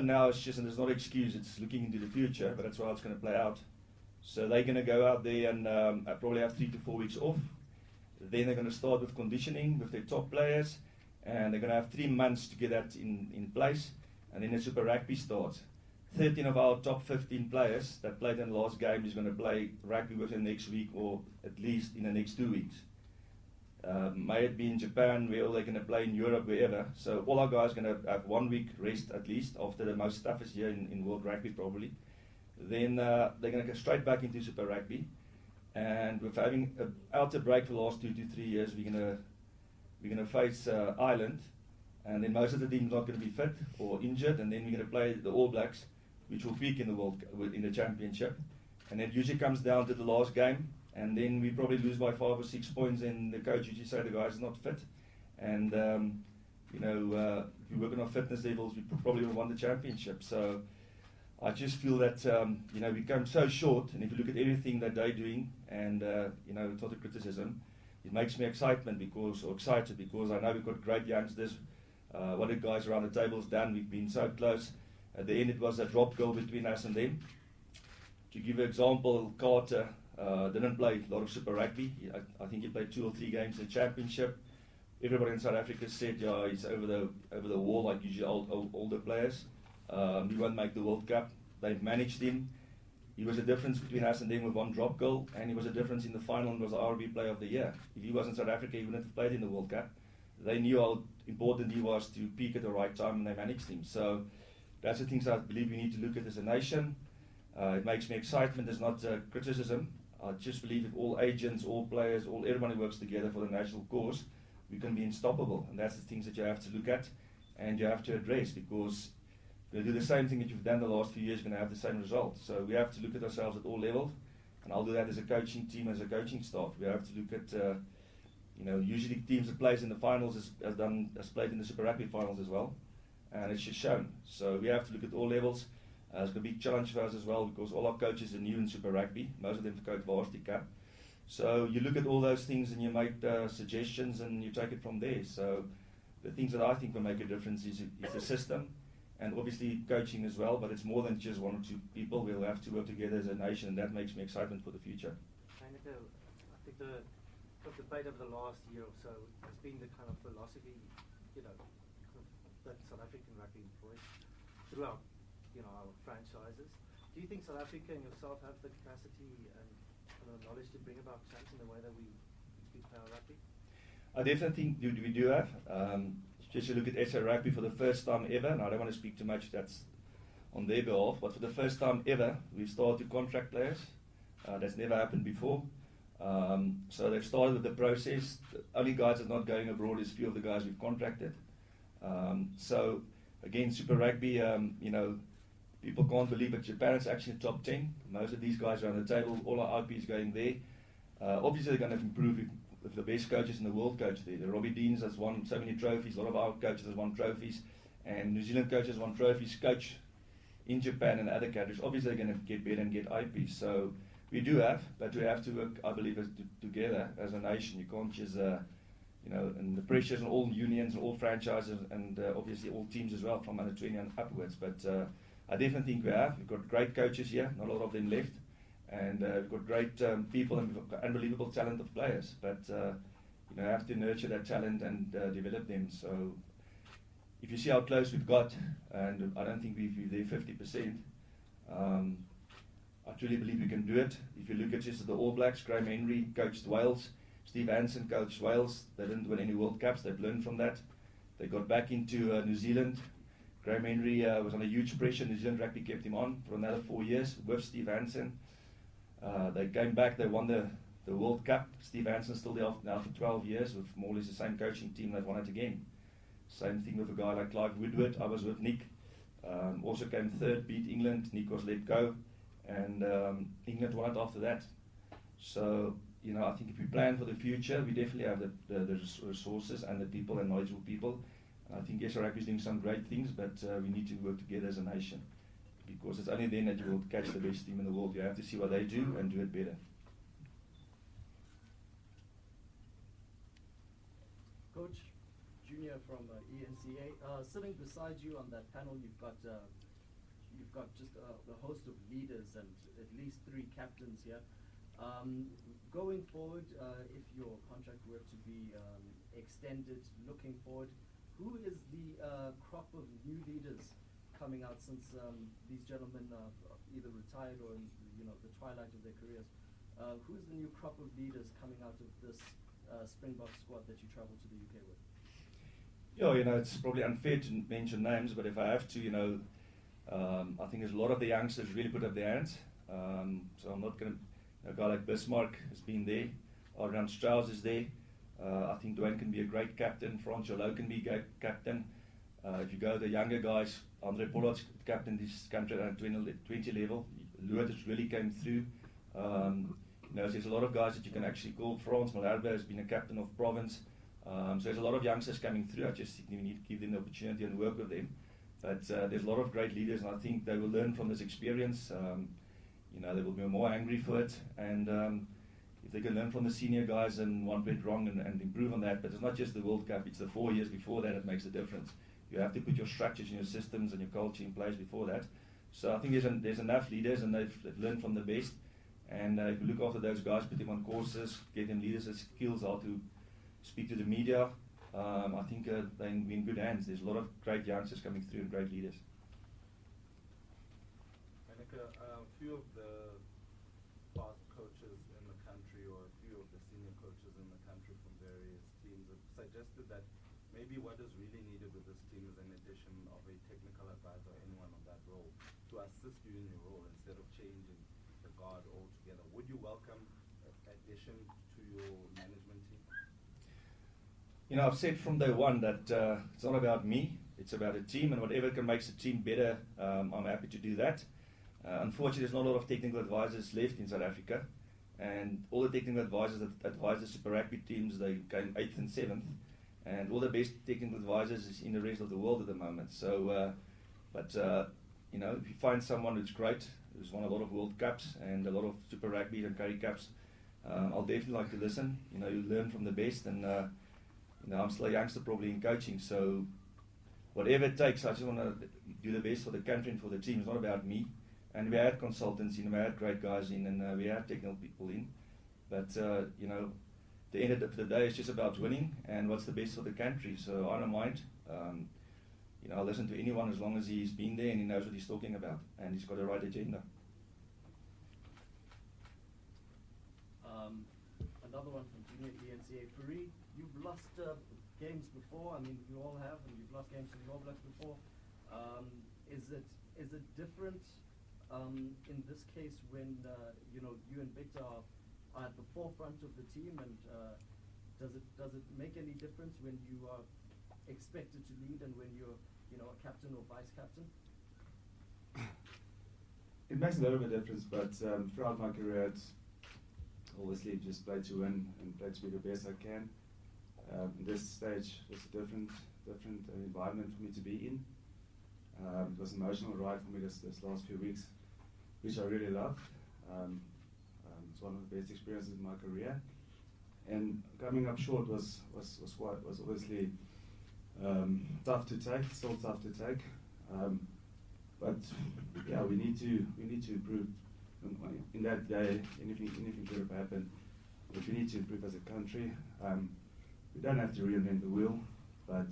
now is just, and there's not an excuse, it's looking into the future, but that's how it's going to play out. So they're going to go out there and probably have 3 to 4 weeks off. Then they're going to start with conditioning with their top players, and they're going to have 3 months to get that in place, and then the Super Rugby starts. 13 of our top 15 players that played in the last game is going to play rugby within the next week, or at least in the next 2 weeks. May it be in Japan, where they're going to play in Europe, wherever. So all our guys are going to have 1 week rest at least after the most toughest year in World Rugby probably. Then they're going to go straight back into Super Rugby. And with having an outer break for the last 2 to 3 years, we're going to face Ireland, and then most of the team's not going to be fit or injured, and then we're going to play the All Blacks, which will peak in the championship, and it usually comes down to the last game, and then we probably lose by 5 or 6 points, and the coach usually say the guy's not fit, and if you're working on fitness levels, we probably will won the championship. So I just feel that we come so short, and if you look at everything that they're doing, and it's not a criticism, it makes me excited because I know we've got great youngsters. What the guys around the table has done, we've been so close. At the end, it was a drop goal between us and them. To give you an example, Carter didn't play a lot of Super Rugby. I think he played 2 or 3 games in the championship. Everybody in South Africa said, yeah, he's over the wall like usually older players. He won't make the World Cup. They've managed him. He was a difference between us and them with 1 drop goal, and he was a difference in the final and was the RB Player of the Year. If he was in South Africa, he wouldn't have played in the World Cup. They knew how important he was to peak at the right time, and they managed him. So that's the things I believe we need to look at as a nation. It makes me excitement. It's not criticism. I just believe if all agents, all players, everybody works together for the national cause, we can be unstoppable. And that's the things that you have to look at and you have to address, because if you do the same thing that you've done the last few years, you're going to have the same result. So we have to look at ourselves at all levels, and I'll do that as a coaching team, as a coaching staff. We have to look at usually teams that plays in the finals has played in the Super Rugby finals as well, and it's just shown. So we have to look at all levels. It's a big challenge for us as well, because all our coaches are new in Super Rugby. Most of them have coached Varsity Cup. So you look at all those things and you make suggestions and you take it from there. So the things that I think will make a difference is the system, and obviously coaching as well, but it's more than just 1 or 2 people. We'll have to work together as a nation, and that makes me excitement for the future. I think the debate over the last year or so has been the kind of philosophy, that South African rugby employs throughout, our franchises. Do you think South Africa and yourself have the capacity and the knowledge to bring about change in the way that we play our rugby? I definitely think we do have. Just to look at SA Rugby for the first time ever, and I don't want to speak too much that's on their behalf, but for the first time ever, we've started to contract players. That's never happened before. So they've started with the process. The only guys that's not going abroad is a few of the guys we've contracted. So again, Super Rugby, people can't believe it. Japan is actually top 10. Most of these guys are on the table. All our IP is going there. Obviously, they're going to improve with the best coaches in the world coach there. The Robbie Deans has won so many trophies. A lot of our coaches have won trophies, and New Zealand coaches won trophies. Coach in Japan and other countries. Obviously, they're going to get better and get IP. So we do have, but we have to work, I believe, together as a nation. You can't just, and the pressures on all unions and all franchises, and obviously all teams as well, from under 20 and upwards. But I definitely think we have. We've got great coaches here, not a lot of them left. And we've got great people, and we've got unbelievable talent of players. But have to nurture that talent and develop them. So if you see how close we've got, and I don't think we're there 50%, I truly believe we can do it. If you look at just the All Blacks, Graham Henry coached Wales, Steve Hansen coached Wales. They didn't win any World Cups. They've learned from that. They got back into New Zealand. Graham Henry was under huge pressure. New Zealand Rugby kept him on for another 4 years with Steve Hansen. They came back. They won the World Cup. Steve Hansen's still there now for 12 years with more or less the same coaching team. They've won it again. Same thing with a guy like Clive Woodward. I was with Nick. Also came third, beat England. Nick was let go, and England won it after that. So I think if we plan for the future, we definitely have the resources and the people and knowledgeable people. And I think SA Rugby is doing some great things, but we need to work together as a nation, because it's only then that you will catch the best team in the world. You have to see what they do and do it better. Coach Junior from ENCA, sitting beside you on that panel, you've got you've got just the host of leaders and at least 3 captains here. Going forward, if your contract were to be extended, looking forward, who is the crop of new leaders coming out since these gentlemen either retired or in the twilight of their careers? Who's the new crop of leaders coming out of this Springbok squad that you travel to the UK with? Yeah, it's probably unfair to mention names, but if I have to, I think there's a lot of the youngsters really put up their hands. So I'm not going to. A guy like Bismarck has been there. Adrian Strauss is there. I think Dwayne can be a great captain. Frans Jolo can be a captain. If you go to the younger guys, Andre Pollard's captain this country at 20 level. Lewis really came through. There's a lot of guys that you can actually call. Frans Malherbe has been a captain of province. So there's a lot of youngsters coming through. I just think we need to give them the opportunity and work with them. But there's a lot of great leaders, and I think they will learn from this experience. They will be more angry for it, and if they can learn from the senior guys and what went wrong and improve on that. But it's not just the World Cup, it's the 4 years before that makes a difference. You have to put your structures and your systems and your culture in place before that. So I think there's enough leaders, and they've learned from the best. And if you look after those guys, put them on courses, get them leaders skills, how to speak to the media, I think they're in good hands. There's a lot of great youngsters coming through and great leaders. A few of the past coaches in the country, or a few of the senior coaches in the country from various teams, have suggested that maybe what is really needed with this team is an addition of a technical advisor or anyone on that role to assist you in your role instead of changing the guard altogether. Would you welcome addition to your management team? I've said from day one that it's not about me, it's about a team, and whatever can make the team better, I'm happy to do that. Unfortunately, there's not a lot of technical advisors left in South Africa, and all the technical advisors that advise the Super Rugby teams, they came 8th and 7th, and all the best technical advisors is in the rest of the world at the moment. So, if you find someone who's great, who's won a lot of World Cups and a lot of Super Rugby and Currie Cups, I'll definitely like to listen. You learn from the best, and I'm still a youngster probably in coaching, so whatever it takes, I just want to do the best for the country and for the team. It's not about me. And we had consultants in, we had great guys in, and we had technical people in. But, the end of the day is just about winning and what's the best for the country. So I don't mind. I'll listen to anyone as long as he's been there and he knows what he's talking about and he's got the right agenda. Another one from Junior ENCA. Fourie, you've lost games before. I mean, we all have, and you've lost games to the All Blacks before. Is it different? In this case, when you and Victor are at the forefront of the team, and does it make any difference when you are expected to lead and when you're a captain or vice captain? It makes a little bit of difference, but throughout my career, it's obviously just play to win and play to be the best I can. This stage was a different environment for me to be in. It was an emotional ride for me this last few weeks, which I really loved. It's one of the best experiences in my career. And coming up short was obviously tough to take, still tough to take. But yeah, we need to improve. In that day, anything could have happened. But we need to improve as a country. We don't have to reinvent the wheel, but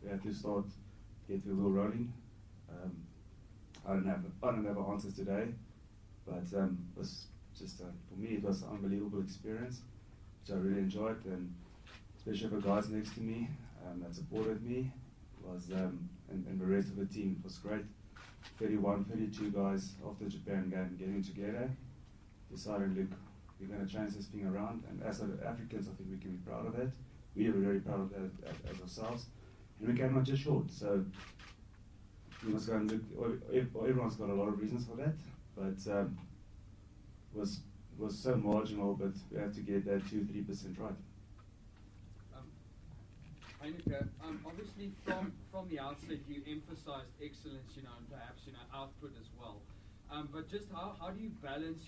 we have to start get the wheel rolling. I don't have answers today, but it was just for me it was an unbelievable experience, which I really enjoyed, and especially for guys next to me that supported me was and the rest of the team. It was great. 31, 32 guys after the Japan game getting together, deciding, look, we're going to change this thing around, and as Africans, I think we can be proud of that. We were very proud of that as ourselves, and we came out just short. So we must go and look. Everyone's got a lot of reasons for that, but was so marginal. But we have to get that 2-3% right. Heineke, obviously from the outset you emphasized excellence, and perhaps output as well. But just how do you balance,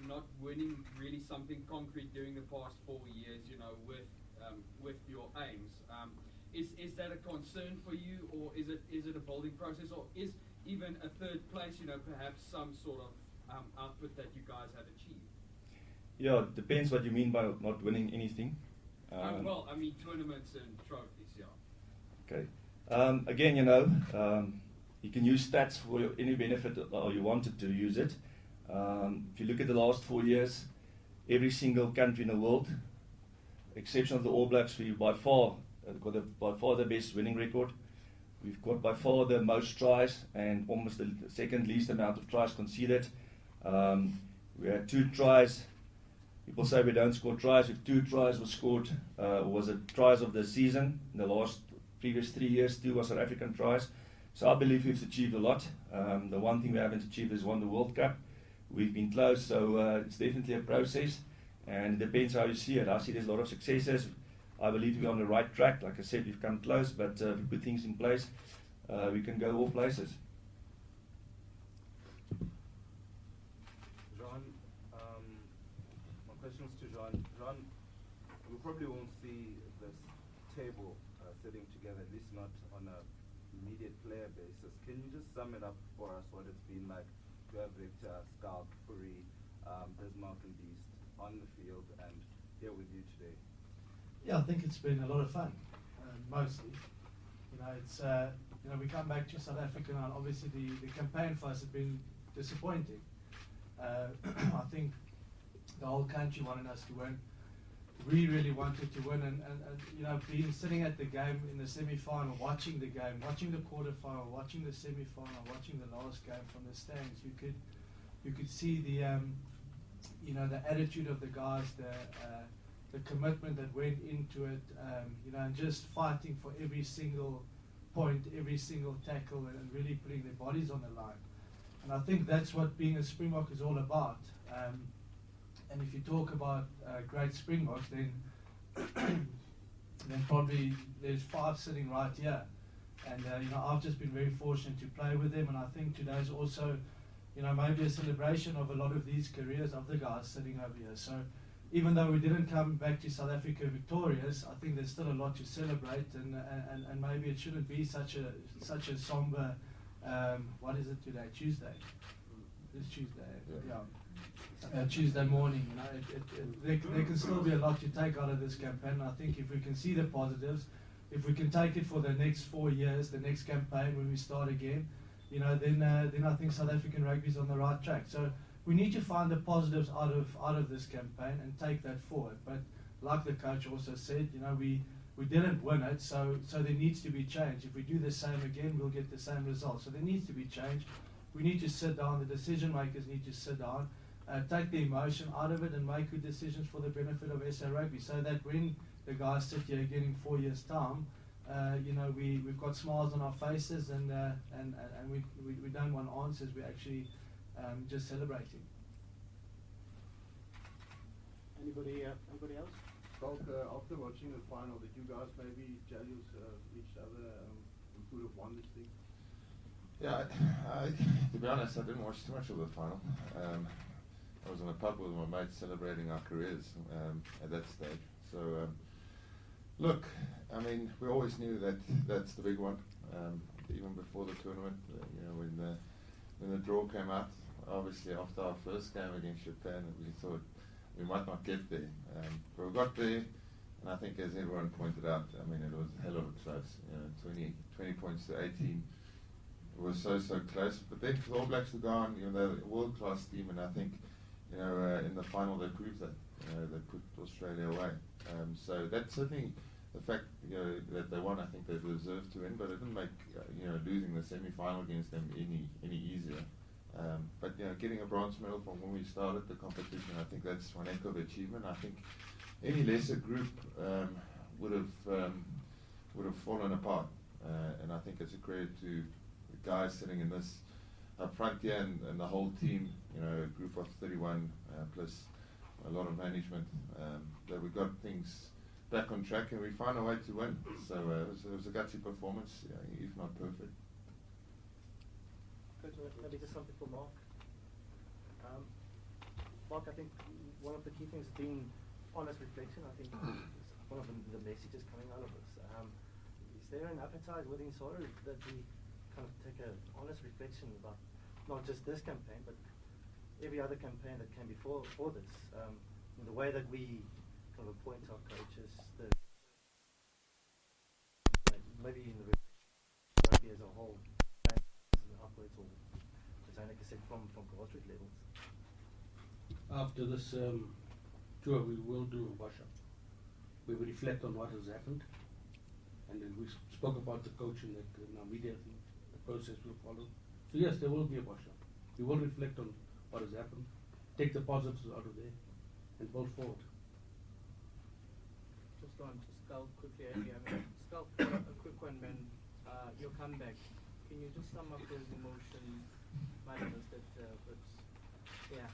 not winning really something concrete during the past 4 years, with your aims? Is that a concern for you, or is it a building process, or is even a third place, perhaps some sort of output that you guys have achieved? Yeah, it depends what you mean by not winning anything. Well, I mean tournaments and trophies, yeah. Okay. Again, you can use stats for any benefit or you wanted to use it. If you look at the last 4 years, every single country in the world, exception of the All Blacks, we've by far got the best winning record. We've got by far the most tries and almost the second least amount of tries conceded. We had 2 tries. People say we don't score tries. If 2 tries were scored, was it tries of the season in the previous 3 years? 2 were South African tries. So I believe we've achieved a lot. The one thing we haven't achieved is won the World Cup. We've been close, so it's definitely a process, and it depends how you see it. I see there's a lot of successes. I believe we're on the right track. Like I said, we've come close, but if we put things in place, we can go all places. Jean, my question is to Jean. Jean, we probably won't see this table sitting together, at least not on a immediate player basis. Can you just sum it up for us, what it's been like to have Victor, Schalk, Fourie, Bismarck and Beast on the field and here with you today? Yeah, I think it's been a lot of fun, mostly. It's we come back to South Africa now, and obviously the campaign for us has been disappointing. I think the whole country wanted us to win. We really wanted to win, and being sitting at the game in the semi-final, watching the game, watching the quarter-final, watching the semi-final, watching the last game from the stands, you could see the the attitude of the guys, the commitment that went into it, and just fighting for every single point, every single tackle, and really putting their bodies on the line. And I think that's what being a Springbok is all about. And if you talk about great Springboks, then probably there's 5 sitting right here. And I've just been very fortunate to play with them, and I think today's also maybe a celebration of a lot of these careers of the guys sitting over here. So even though we didn't come back to South Africa victorious, I think there's still a lot to celebrate, and maybe it shouldn't be such a somber. What is it today? Tuesday. It's Tuesday. Yeah. Tuesday morning. There can still be a lot to take out of this campaign. I think if we can see the positives, if we can take it for the next 4 years, the next campaign when we start again, then I think South African rugby is on the right track. So we need to find the positives out of this campaign and take that forward. But like the coach also said, we didn't win it, so there needs to be change. If we do the same again, we'll get the same results. So there needs to be change. We need to sit down. The decision makers need to sit down, take the emotion out of it, and make good decisions for the benefit of SA Rugby. So that when the guys sit here again in 4 years' time, we've got smiles on our faces, and we don't want answers. We're actually just celebrating. Anybody else? Schalk, after watching the final, did you guys maybe jealous each other who could have won this thing? Yeah, to be honest, I didn't watch too much of the final. I was in a pub with my mates celebrating our careers at that stage. So, look, I mean, we always knew that that's the big one. Even before the tournament, when the draw came out, obviously after our first game against Japan, we thought we might not get there. But we got there, and I think as everyone pointed out, I mean, it was a hell of a close. 20 points to 18. It was so close. But then for the All Blacks to go on, they're a world-class team, and I think, in the final they proved that. They put Australia away. So that's certainly the fact, that they won. I think they deserved to win, but it didn't make, losing the semi-final against them any easier. But getting a bronze medal from when we started the competition, I think that's one heck of achievement. I think any lesser group would have fallen apart, and I think it's a credit to the guys sitting in this up front here and the whole team. A group of 31 plus a lot of management, that we got things back on track and we found a way to win. So it was a gutsy performance, if not perfect. Maybe just something for Mark. Mark, I think one of the key things has been honest reflection. I think is one of the messages coming out of this. Is there an appetite within SARU that we kind of take an honest reflection about not just this campaign, but every other campaign that came before this. The way that we kind of appoint our coaches, maybe in the rugby as a whole, upwards, or as Anneke said, from grassroots levels. After this tour, we will do a wash-up. We will reflect on what has happened, and then we spoke about the coaching that immediately the process will follow. So yes, there will be a wash-up. We will reflect on what has happened, take the positives out of there, and build forward. Just on to Skull quickly, Skull, a quick one, man. Your comeback. Can you just sum up those emotions? Might have missed it, but yeah.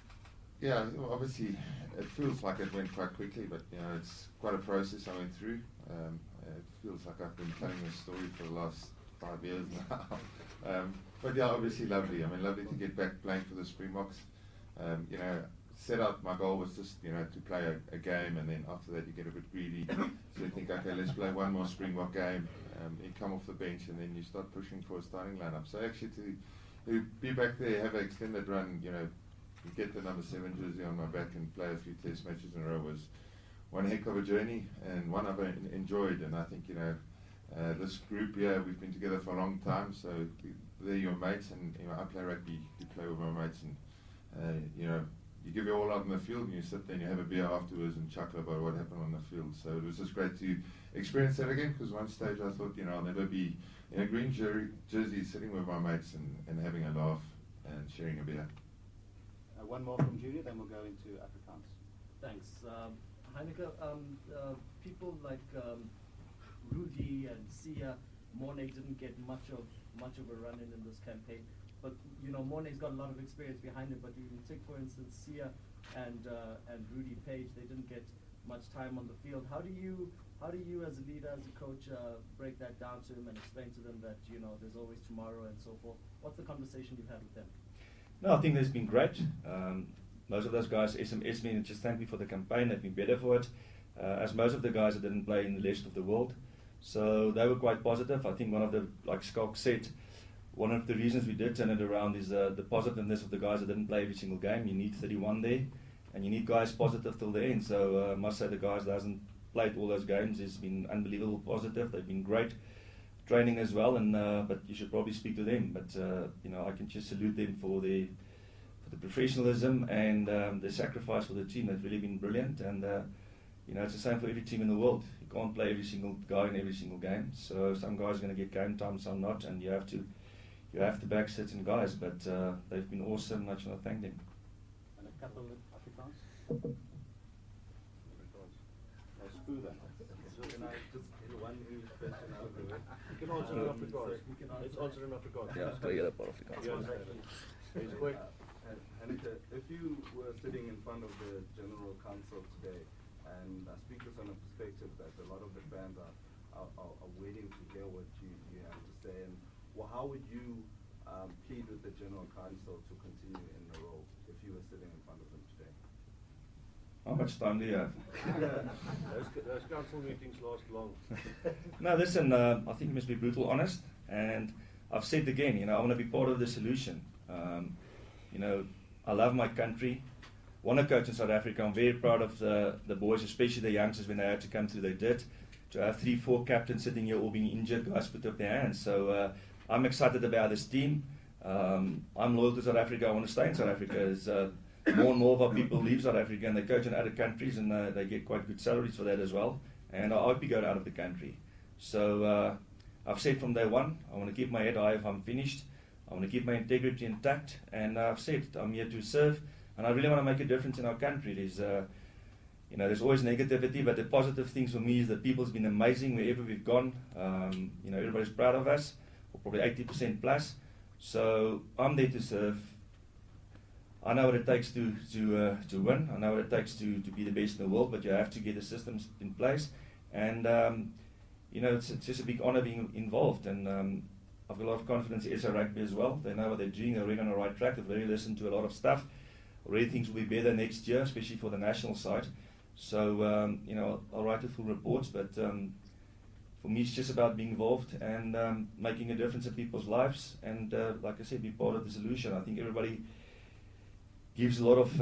Yeah, well, obviously it feels like it went quite quickly, but it's quite a process I went through. It feels like I've been telling this story for the last 5 years now. But yeah, obviously lovely. I mean, lovely to get back playing for the Springboks. Set out, my goal was just, to play a game, and then after that you get a bit greedy. So you think, okay, let's play one more Springbok game. You come off the bench and then you start pushing for a starting lineup. So actually to be back there, have an extended run, you get the number 7 jersey on my back and play a few test matches in a row was one heck of a journey, and one I've enjoyed. And I think, this group here, we've been together for a long time, so they're your mates, and I play rugby, you play with my mates, and you give it all out in the field, and you sit there and you have a beer afterwards and chuckle about what happened on the field. So it was just great to experience that again, because one stage I thought, I'll never be in a green jersey sitting with my mates and having a laugh and sharing a beer. One more from Julia, then we'll go into Afrikaans. Thanks. Heineke, people like Rudy and Sia, Mornay didn't get much of a run in this campaign. But Mornay's got a lot of experience behind him. But you can take, for instance, Sia and Rudy Page. They didn't get much time on the field. How do you, as a leader, as a coach, break that down to them and explain to them that there's always tomorrow and so forth? What's the conversation you've had with them? No, I think that's been great. Most of those guys SMS me and just thank me for the campaign. They've been better for it, as most of the guys that didn't play in the rest of the world. So they were quite positive. I think one of the, like Skalk said, one of the reasons we did turn it around is the positiveness of the guys that didn't play every single game. You need 31 there, and you need guys positive till the end. So I must say the guys that hasn't played all those games has been unbelievable positive. They've been great training as well, and but you should probably speak to them. But I can just salute them for the professionalism and the sacrifice for the team. They've really been brilliant, and it's the same for every team in the world. You can't play every single guy in every single game. So some guys are going to get game time, some not, and you have to back certain guys. But they've been awesome. I just want to thank them. And a couple of Afrikaans. Can I just in one English question out of the way? You can answer in Afrikaans. Let's answer in Afrikaans. Yeah, I'll get up on Afrikaans. Yeah, exactly. It's quick. Heineke, if you were sitting in front of the General Council today, and I speak this on a perspective that a lot of the fans are waiting to hear what you have to say, and how would you plead with the General Council to continue in the role if you were sitting in front of them today? How much time do you have? Those council meetings last long. No, listen, I think you must be brutal honest, and I've said again, I want to be part of the solution. I love my country. Want to coach in South Africa. I'm very proud of the boys, especially the youngsters, when they had to come through, they did. To have 3-4 captains sitting here all being injured, guys put up their hands. So I'm excited about this team. I'm loyal to South Africa. I want to stay in South Africa. As more and more of our people leave South Africa and they coach in other countries, and they get quite good salaries for that as well. And I hope we go out of the country. So I've said from day one, I want to keep my head high if I'm finished. I want to keep my integrity intact, and I've said I'm here to serve, and I really want to make a difference in our country. There's always negativity, but the positive things for me is that people's been amazing wherever we've gone. Everybody's proud of us, or probably 80% plus. So I'm there to serve. I know what it takes to win. I know what it takes to be the best in the world, but you have to get the systems in place. And it's just a big honor being involved, and I've got a lot of confidence in SA Rugby as well. They know what they're doing. They're already on the right track. They've already listened to a lot of stuff. Already things will be better next year, especially for the national side. So, I'll write the full reports, but, for me, it's just about being involved and making a difference in people's lives. And like I said, be part of the solution. I think everybody gives a lot of